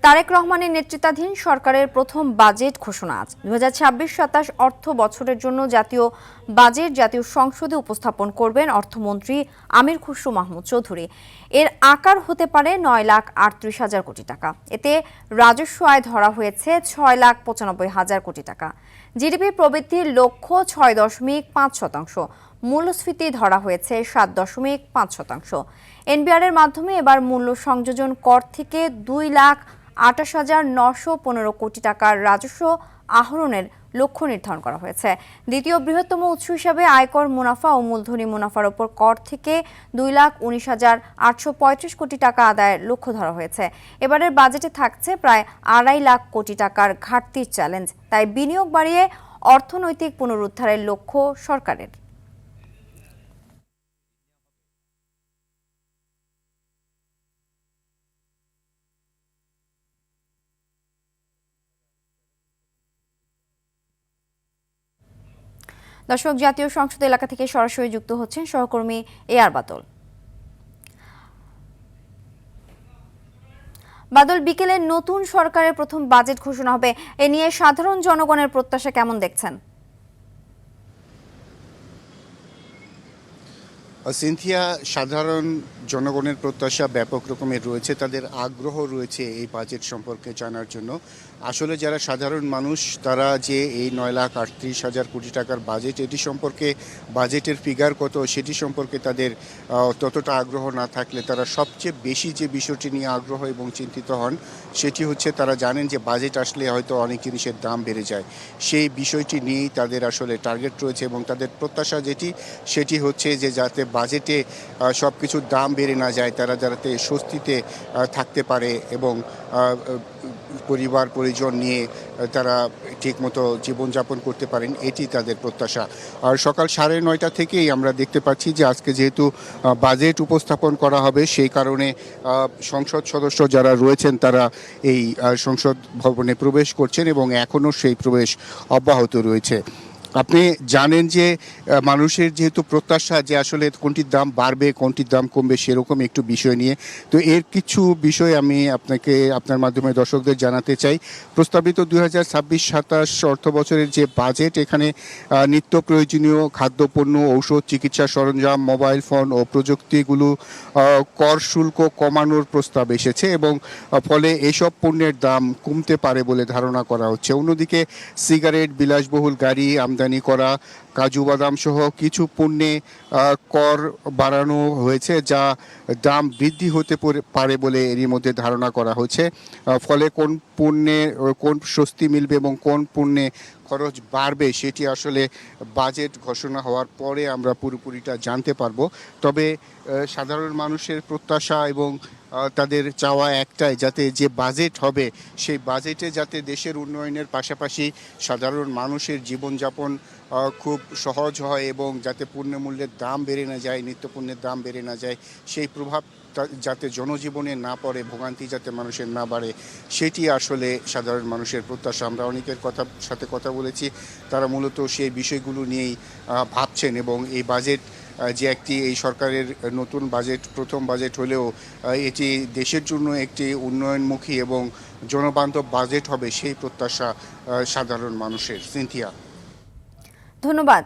তারেক রহমানের নেতৃত্বাধীন সরকারের প্রথম বাজেট ঘোষণা আজ 2026-27 অর্থ বছরের জন্য জাতীয় বাজেট জাতীয় সংসদে উপস্থাপন করবেন অর্থমন্ত্রী আমির খুসরো মাহমুদ চৌধুরী। এর আকার হতে পারে 9,38,000 কোটি টাকা। এতে রাজস্ব আয় ধরা হয়েছে 6,95,000 কোটি টাকা। জিডিপি প্রবৃদ্ধির লক্ষ্য 6.5%। মূল্যস্ফীতি ধরা হয়েছে 7.5%। এনবিআর এর মাধ্যমে এবার মূল্য সংযোজন কর থেকে 2,28,915 কোটি টাকার রাজস্ব আহরণের লক্ষ্য নির্ধারণ করা হয়েছে। দ্বিতীয় বৃহত্তম উৎস হিসাবে আয়কর মুনাফা ও মূলধনী মুনাফার উপর কর থেকে 2,19,835 কোটি টাকা আদায়ের লক্ষ্য ধরা হয়েছে। এবারের বাজেটে থাকছে প্রায় 2.5 লাখ কোটি টাকার ঘাটতির চ্যালেঞ্জ। তাই বিনিয়োগ বাড়িয়ে অর্থনৈতিক পুনরুদ্ধারের লক্ষ্য সরকারের। দর্শক, জাতীয় সংসদ এলাকা থেকে সরাসরি যুক্ত হচ্ছেন সহকর্মী এআর বাদল। বাদল, বিকেলে নতুন সরকারের প্রথম বাজেট ঘোষণা হবে, এ নিয়ে সাধারণ জনগণের প্রত্যাশা কেমন দেখছেন? সিনথিয়া, সাধারণ জনগণের প্রত্যাশা ব্যাপক রকমের রয়েছে, তাদের আগ্রহ রয়েছে এই বাজেট সম্পর্কে জানার জন্য। আসলে যারা সাধারণ মানুষ তারা যে এই 9,38,000 কোটি টাকার বাজেট, এটি সম্পর্কে বাজেটের ফিগার কত সেটি সম্পর্কে তাদের ততটা আগ্রহ না থাকলে তারা সবচেয়ে বেশি যে বিষয়টি নিয়ে আগ্রহ এবং চিন্তিত হন সেটি হচ্ছে তারা জানেন যে বাজেট আসলে হয়তো অনেক জিনিসের দাম বেড়ে যায়। সেই বিষয়টি নিয়েই তাদের আসলে টার্গেট রয়েছে এবং তাদের প্রত্যাশা সেটি হচ্ছে যে যাতে বাজেটে সব কিছুর দাম বেড়ে না যায়, তারা যাতে স্বস্তিতে থাকতে পারে এবং পরিবার পরিজন নিয়ে তারা ঠিকমতো জীবনযাপন করতে পারেন, এটি তাদের প্রত্যাশা। আর সকাল 9:30 থেকেই আমরা দেখতে পাচ্ছি যে আজকে যেহেতু বাজেট উপস্থাপন করা হবে সেই কারণে সংসদ সদস্য যারা রয়েছেন তারা এই সংসদ ভবনে প্রবেশ করছেন এবং এখনও সেই প্রবেশ অব্যাহত রয়েছে। আপনি জানেন যে মানুষের যেহেতু প্রত্যাশা যে আসলে কোনটির দাম বাড়বে কোনটির দাম কমবে সেরকম একটু বিষয় নিয়ে, তো এর কিছু বিষয় আমি আপনার মাধ্যমে দর্শকদের জানাতে চাই। প্রস্তাবিত 2026-27 অর্থ বছরের যে বাজেট, এখানে নিত্য প্রয়োজনীয় খাদ্যপণ্য, ঔষধ, চিকিৎসা সরঞ্জাম, মোবাইল ফোন ও প্রযুক্তিগুলো কর শুল্ক কমানোর প্রস্তাব এসেছে এবং ফলে এসব পণ্যের দাম কমতে পারে বলে ধারণা করা হচ্ছে। অন্যদিকে সিগারেট, বিলাসবহুল গাড়ি আমদানি করা, কাজু বাদাম সহ কিছু পণ্যে কর বাড়ানো হয়েছে যা দাম বৃদ্ধি হতে পারে বলে এরই মধ্যে ধারণা করা হচ্ছে। ফলে কোন পণ্যে কোন স্বস্তি মিলবে এবং কোন পণ্যে খরচ বাড়বে সেটি আসলে বাজেট ঘোষণা হওয়ার পরে আমরা পুরোপুরিটা জানতে পারবো। তবে সাধারণ মানুষের প্রত্যাশা এবং তাদের চাওয়া একটাই, যাতে যে বাজেট হবে সেই বাজেটে যাতে দেশের উন্নয়নের পাশাপাশি সাধারণ মানুষের জীবনযাপন খুব সহজ হয় এবং যাতে পণ্যমূল্যের দাম বেড়ে না যায়, নিত্যপণ্যের দাম বেড়ে না যায়, সেই প্রভাব যাতে জনজীবনে না পড়ে, ভোগান্তি যাতে মানুষের না বাড়ে, সেটি আসলে সাধারণ মানুষের প্রত্যাশা। আমরা অনেকের সাথে কথা বলেছি, তারা মূলত সেই বিষয়গুলো নিয়েই ভাবছেন এবং এই বাজেট যে এই সরকারের নতুন বাজেট, প্রথম বাজেট হলেও এটি দেশের জন্য একটি উন্নয়নমুখী এবং জনবান্ধব বাজেট হবে সেই প্রত্যাশা সাধারণ মানুষের। সিনথিয়া, ধন্যবাদ।